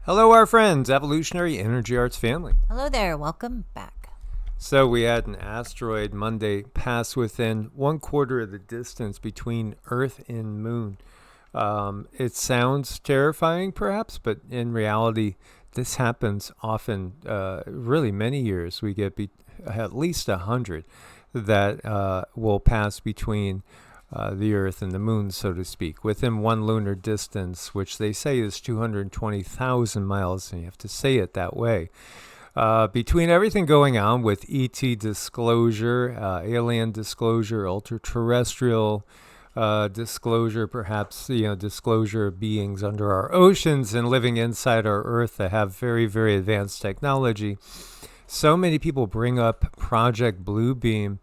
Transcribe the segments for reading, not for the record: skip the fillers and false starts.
Hello, our friends, Evolutionary Energy Arts family. Hello there, welcome back. So we had an asteroid Monday pass within 1/4 of the distance between Earth and Moon. It sounds terrifying, perhaps, but in reality, this happens often, really many years. We get at least 100 that will pass between the Earth and the Moon, so to speak, within one lunar distance, which they say is 220,000 miles, and you have to say it that way. Between everything going on with ET disclosure, alien disclosure, ultra-terrestrial disclosure, perhaps disclosure of beings under our oceans and living inside our Earth that have very, very advanced technology, so many people bring up Project Bluebeam.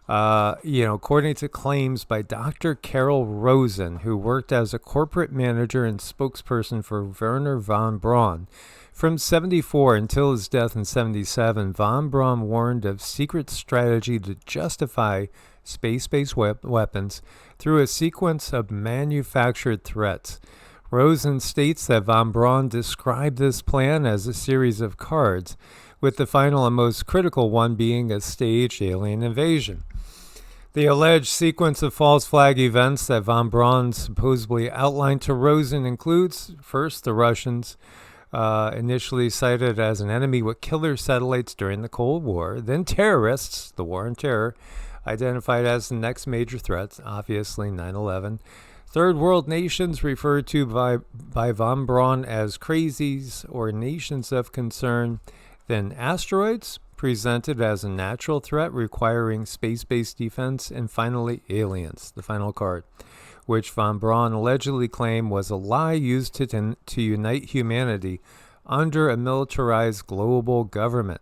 According to claims by Dr. Carol Rosen, who worked as a corporate manager and spokesperson for Werner von Braun. From 1974 until his death in 1977, von Braun warned of secret strategy to justify space-based weapons through a sequence of manufactured threats. Rosen states that von Braun described this plan as a series of cards, with the final and most critical one being a staged alien invasion. The alleged sequence of false flag events that von Braun supposedly outlined to Rosen includes, first, the Russians, initially cited as an enemy with killer satellites during the Cold War, then terrorists, the war on terror, identified as the next major threat, obviously 9/11. Third world nations referred to by von Braun as crazies or nations of concern, then asteroids, presented as a natural threat requiring space-based defense, and finally aliens, the final card, which von Braun allegedly claimed was a lie used to unite humanity under a militarized global government.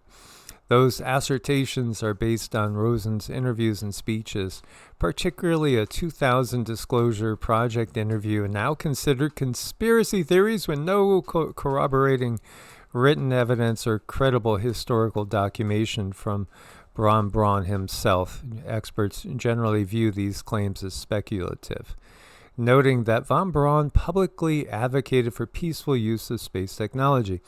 Those assertions are based on Rosen's interviews and speeches, particularly a 2000 Disclosure Project interview, now considered conspiracy theories with no corroborating written evidence or credible historical documentation from von Braun himself. Experts generally view these claims as speculative, noting that von Braun publicly advocated for peaceful use of space technology.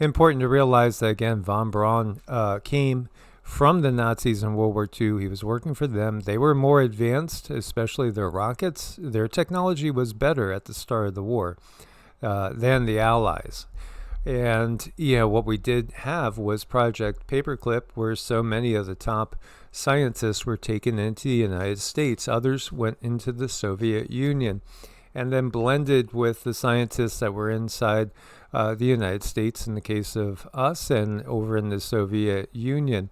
Important to realize that, again, von Braun came from the Nazis in World War II. He was working for them. They were more advanced, especially their rockets. Their technology was better at the start of the war than the Allies. And, what we did have was Project Paperclip, where so many of the top scientists were taken into the United States. Others went into the Soviet Union and then blended with the scientists that were inside the United States in the case of us and over in the Soviet Union.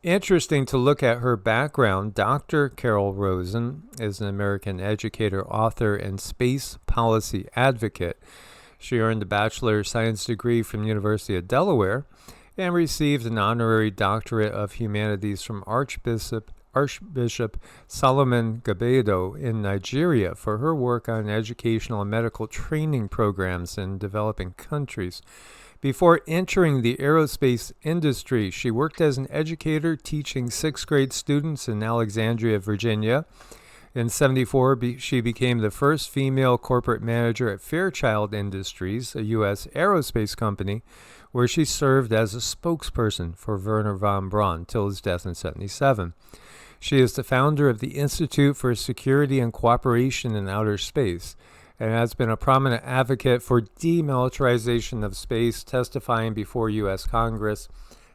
Interesting to look at her background. Dr. Carol Rosen is an American educator, author, and space policy advocate. She earned a Bachelor of Science degree from the University of Delaware and received an honorary doctorate of humanities from Archbishop Solomon Gabedo in Nigeria for her work on educational and medical training programs in developing countries. Before entering the aerospace industry, she worked as an educator teaching 6th grade students in Alexandria, Virginia. In 1974, she became the first female corporate manager at Fairchild Industries, a U.S. aerospace company, where she served as a spokesperson for Werner von Braun till his death in 1977. She is the founder of the Institute for Security and Cooperation in Outer Space and has been a prominent advocate for demilitarization of space, testifying before U.S. Congress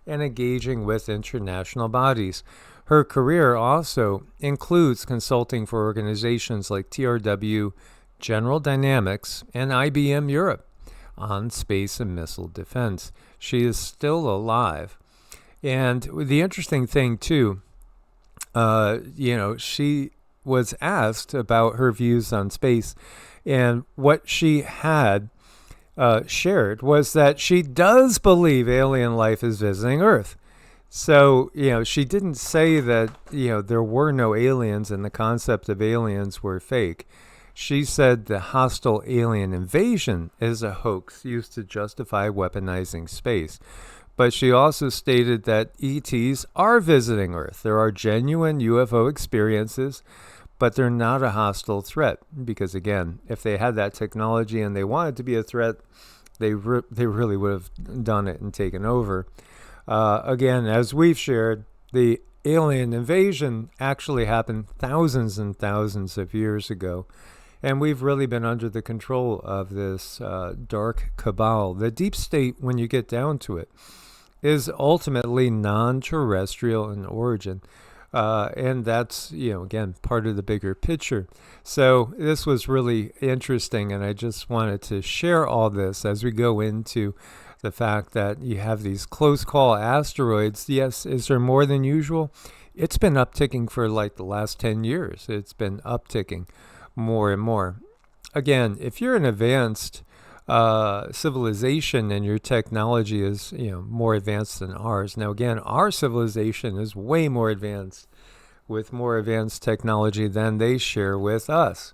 and engaging with international bodies. Her career also includes consulting for organizations like TRW, General Dynamics, and IBM Europe on space and missile defense. She is still alive. And the interesting thing, too, she was asked about her views on space, and what she had shared was that she does believe alien life is visiting Earth. So, she didn't say that, there were no aliens and the concept of aliens were fake. She said the hostile alien invasion is a hoax used to justify weaponizing space. But she also stated that ETs are visiting Earth. There are genuine UFO experiences, but they're not a hostile threat. Because, again, if they had that technology and they wanted to be a threat, they really would have done it and taken over. Again, as we've shared, the alien invasion actually happened thousands and thousands of years ago. And we've really been under the control of this dark cabal. The deep state, when you get down to it, is ultimately non-terrestrial in origin. And that's, again, part of the bigger picture. So this was really interesting, and I just wanted to share all this as we go into the fact that you have these close call asteroids. Yes, is there more than usual? It's been upticking for like the last 10 years. It's been upticking more and more. Again, if you're an advanced civilization and your technology is more advanced than ours. Now again, our civilization is way more advanced with more advanced technology than they share with us.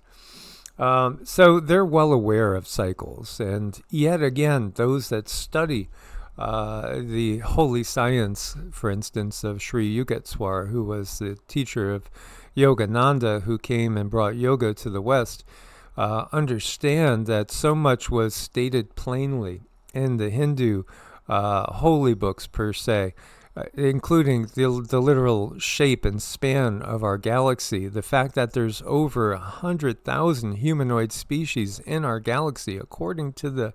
So they're well aware of cycles, and yet again, those that study the holy science, for instance, of Sri Yugaswar, who was the teacher of Yogananda, who came and brought yoga to the West, understand that so much was stated plainly in the Hindu holy books per se, including the literal shape and span of our galaxy. The fact that there's over 100,000 humanoid species in our galaxy, according to the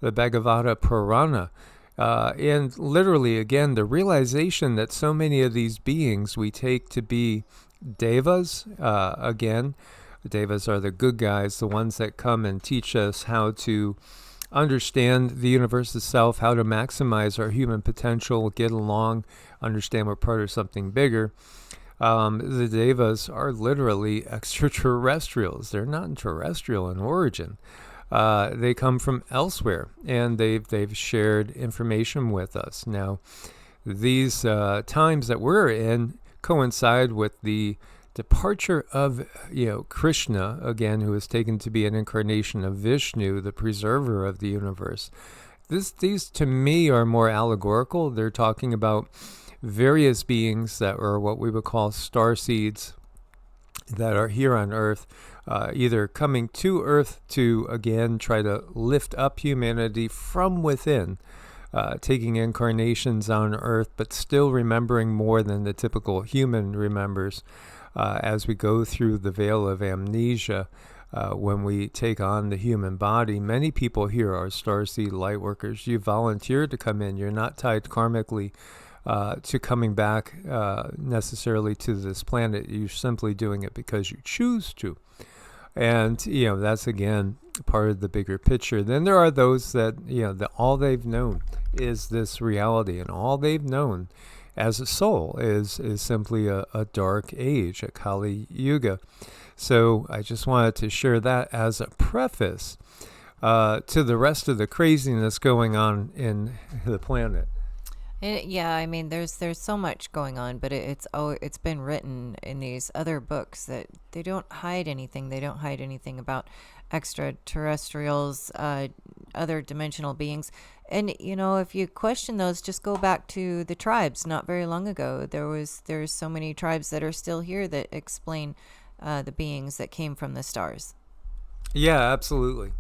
Bhagavata Purana. And literally, again, the realization that so many of these beings we take to be devas, again, the devas are the good guys, the ones that come and teach us how to understand the universe itself, how to maximize our human potential, get along, understand we're part of something bigger. The devas are literally extraterrestrials. They're not terrestrial in origin. They come from elsewhere, and they've shared information with us. Now, these times that we're in coincide with the departure of Krishna, again, who is taken to be an incarnation of Vishnu, the preserver of the universe. These to me are more allegorical. They're talking about various beings that are what we would call star seeds that are here on Earth, either coming to Earth to, again, try to lift up humanity from within, taking incarnations on Earth, but still remembering more than the typical human remembers as we go through the veil of amnesia. When we take on the human body, many people here are starseed light workers. You volunteered to come in. You're not tied karmically to coming back necessarily to this planet. You're simply doing it because you choose to. And, that's, again, part of the bigger picture. Then there are those that, all they've known is this reality, and all they've known as a soul is simply a dark age, a Kali Yuga. So I just wanted to share that as a preface to the rest of the craziness going on in the planet. Yeah, I mean, there's so much going on, but it's been written in these other books that they don't hide anything. They don't hide anything about extraterrestrials, other dimensional beings. And, if you question those, just go back to the tribes. Not very long ago, there's so many tribes that are still here that explain the beings that came from the stars. Yeah, absolutely.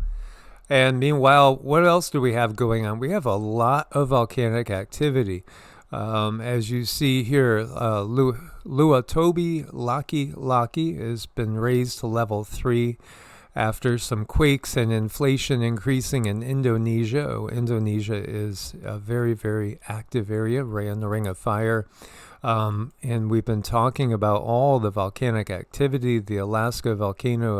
And meanwhile, what else do we have going on? We have a lot of volcanic activity. As you see here, Luatobi Laki has been raised to level 3 after some quakes and inflation increasing in Indonesia. Indonesia is a very, very active area, right on the Ring of Fire. And we've been talking about all the volcanic activity. The Alaska Volcano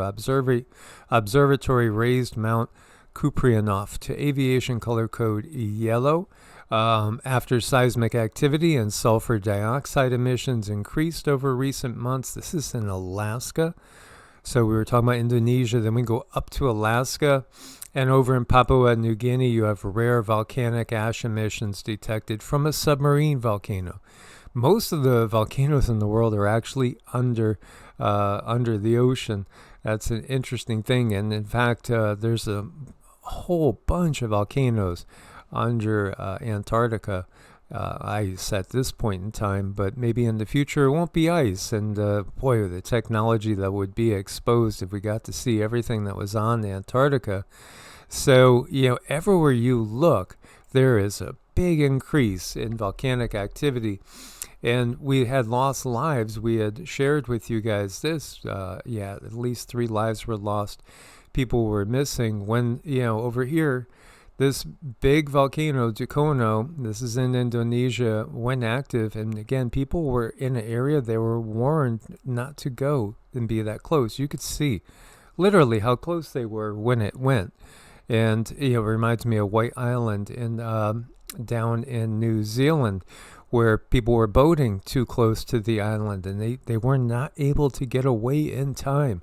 Observatory raised Mount Kuprianof to aviation color code yellow after seismic activity and sulfur dioxide emissions increased over recent months. This is in Alaska. So we were talking about Indonesia, then we go up to Alaska, and over in Papua New Guinea, you have rare volcanic ash emissions detected from a submarine volcano. Most of the volcanoes in the world are actually under the ocean. That's an interesting thing, and in fact, there's a whole bunch of volcanoes under Antarctica. Ice at this point in time, but maybe in the future it won't be ice. And boy, the technology that would be exposed if we got to see everything that was on Antarctica. So, everywhere you look, there is a big increase in volcanic activity. And we had lost lives. We had shared with you guys this. At least 3 lives were lost. People were missing when, over here, this big volcano, Dukono, this is in Indonesia, went active. And again, people were in an area they were warned not to go and be that close. You could see literally how close they were when it went. And, it reminds me of White Island down in New Zealand, where people were boating too close to the island and they were not able to get away in time.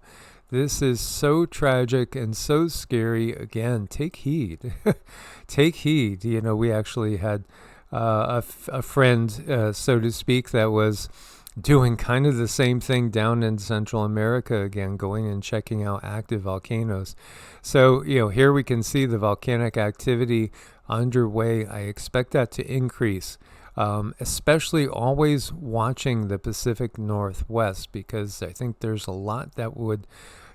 This is so tragic and so scary. Again, take heed. Take heed. We actually had a friend, so to speak, that was doing kind of the same thing down in Central America again, going and checking out active volcanoes. So, here we can see the volcanic activity underway. I expect that to increase, especially always watching the Pacific Northwest, because I think there's a lot that would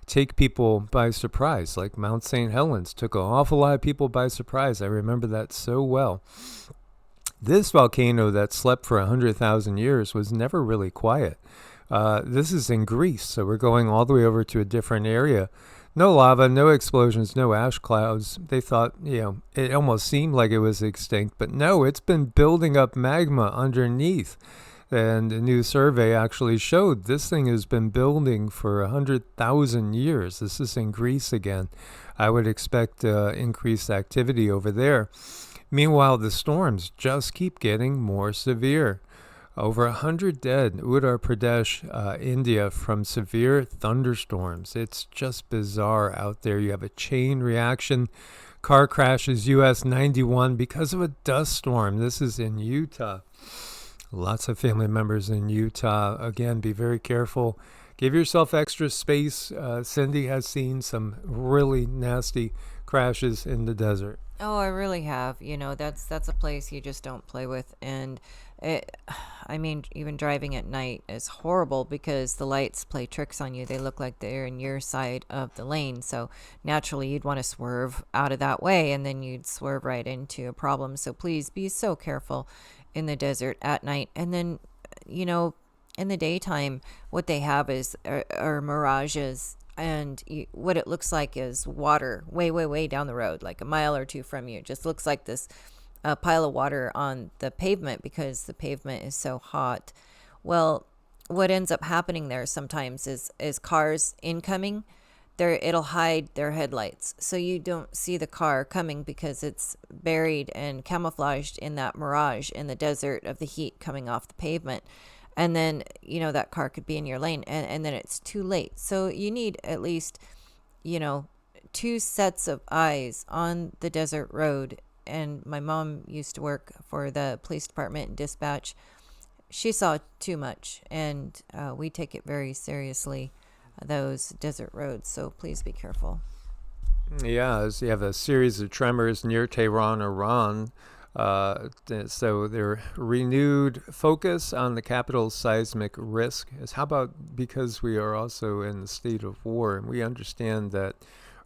take people by surprise, like Mount St. Helens took an awful lot of people by surprise. I remember that so well. This volcano that slept for 100,000 years was never really quiet. This is in Greece, so we're going all the way over to a different area. No lava, no explosions, no ash clouds. They thought, it almost seemed like it was extinct, but no, it's been building up magma underneath. And a new survey actually showed this thing has been building for 100,000 years. This is in Greece again. I would expect increased activity over there. Meanwhile, the storms just keep getting more severe. Over 100 dead, Uttar Pradesh, India, from severe thunderstorms. It's just bizarre out there. You have a chain reaction. Car crashes, US 91 because of a dust storm. This is in Utah. Lots of family members in Utah. Again, be very careful. Give yourself extra space. Cindy has seen some really nasty crashes in the desert. Oh, I really have. That's a place you just don't play with. And even driving at night is horrible because the lights play tricks on you. They look like they're in your side of the lane. So naturally, you'd want to swerve out of that way, and then you'd swerve right into a problem. So please be so careful in the desert at night. And then, in the daytime, what they have are mirages. And what it looks like is water way, way, way down the road, like a mile or two from you. It just looks like this pile of water on the pavement because the pavement is so hot. Well, what ends up happening there sometimes is cars incoming. It'll hide their headlights, so you don't see the car coming because it's buried and camouflaged in that mirage in the desert of the heat coming off the pavement. And then, that car could be in your lane and then it's too late. So you need at least, 2 sets of eyes on the desert road. And my mom used to work for the police department and dispatch. She saw too much, and we take it very seriously, those desert roads. So please be careful. Yeah, as you have a series of tremors near Tehran, Iran. So their renewed focus on the capital's seismic risk is how about because we are also in the state of war and we understand that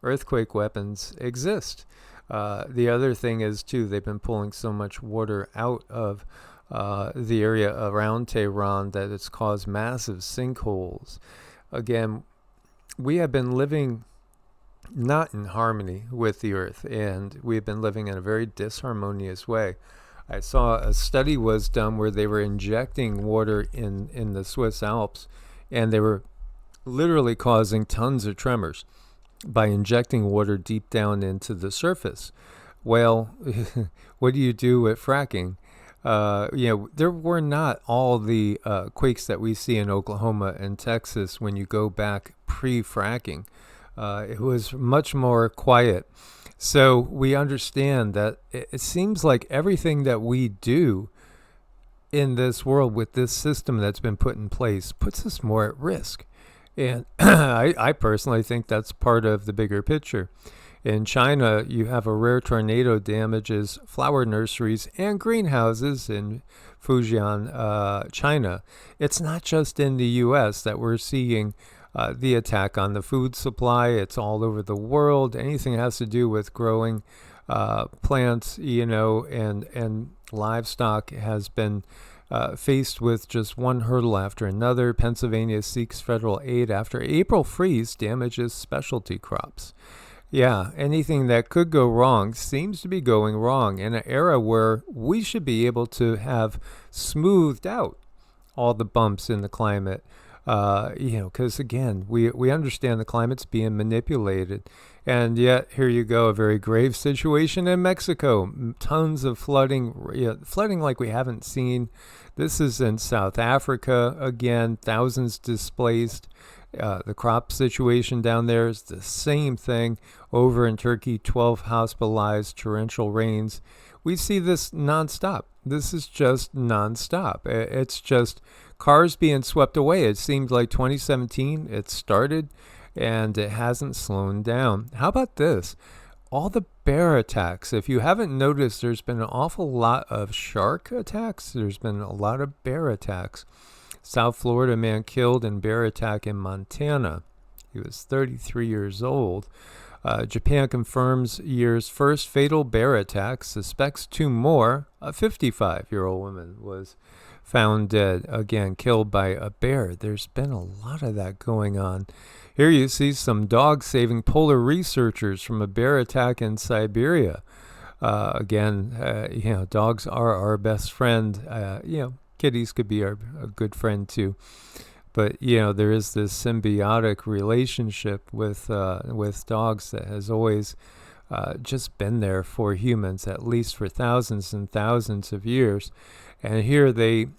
earthquake weapons exist. The other thing is, too, they've been pulling so much water out of the area around Tehran that it's caused massive sinkholes. Again, we have been living not in harmony with the earth, and we've been living in a very disharmonious way. I saw a study was done where they were injecting water in the Swiss Alps, and they were literally causing tons of tremors by injecting water deep down into the surface. Well, what do you do with fracking? There were not all the quakes that we see in Oklahoma and Texas when you go back pre-fracking. It was much more quiet. So we understand that it seems like everything that we do in this world with this system that's been put in place puts us more at risk. And I personally think that's part of the bigger picture. In China, you have a rare tornado damages flower nurseries and greenhouses in Fujian, China. It's not just in the U.S. that we're seeing the attack on the food supply. It's all over the world. Anything that has to do with growing plants, and livestock has been faced with just one hurdle after another. Pennsylvania seeks federal aid after April freeze damages specialty crops. Yeah, anything that could go wrong seems to be going wrong in an era where we should be able to have smoothed out all the bumps in the climate. Because again, we understand the climate's being manipulated. And yet, here you go, a very grave situation in Mexico. Tons of flooding, flooding like we haven't seen. This is in South Africa, again, thousands displaced. The crop situation down there is the same thing. Over in Turkey, 12 hospitalized, torrential rains. We see this nonstop. This is just nonstop. It's just cars being swept away. It seemed like 2017, it started, and it hasn't slowed down. How about this? All the bear attacks. If you haven't noticed, there's been an awful lot of shark attacks. There's been a lot of bear attacks. South Florida man killed in bear attack in Montana. He was 33 years old. Japan confirms year's first fatal bear attack. Suspects 2 more. A 55-year-old woman was found dead, again, killed by a bear. There's been a lot of that going on. Here you see some dogs saving polar researchers from a bear attack in Siberia. Dogs are our best friend. Kitties could be a good friend too. But, there is this symbiotic relationship with dogs that has always just been there for humans, at least for thousands and thousands of years. And here they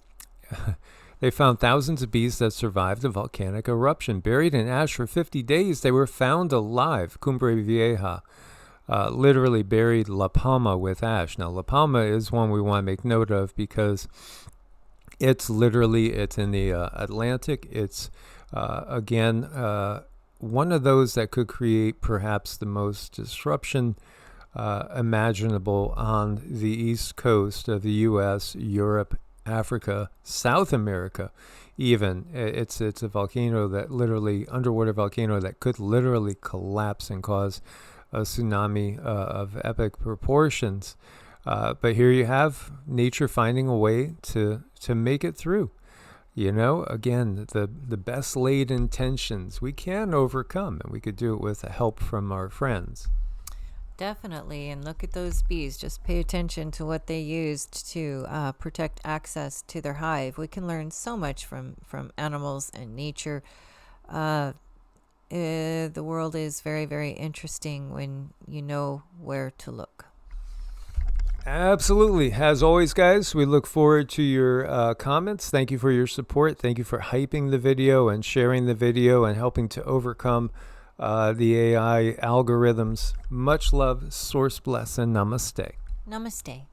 found thousands of bees that survived a volcanic eruption. Buried in ash for 50 days, they were found alive. Cumbre Vieja literally buried La Palma with ash. Now, La Palma is one we want to make note of because it's in the Atlantic. It's, one of those that could create perhaps the most disruption imaginable on the east coast of the U.S., Europe, Africa, South America even. It's a volcano that underwater volcano that could literally collapse and cause a tsunami of epic proportions. But here you have nature finding a way to make it through. Again, the best laid intentions we can overcome, and we could do it with help from our friends. Definitely. And look at those bees. Just pay attention to what they used to protect access to their hive. We can learn so much from animals and nature. The world is very, very interesting when you know where to look. Absolutely. As always, guys, we look forward to your comments. Thank you for your support. Thank you for hyping the video and sharing the video and helping to overcome the AI algorithms. Much love, source bless, and namaste. Namaste.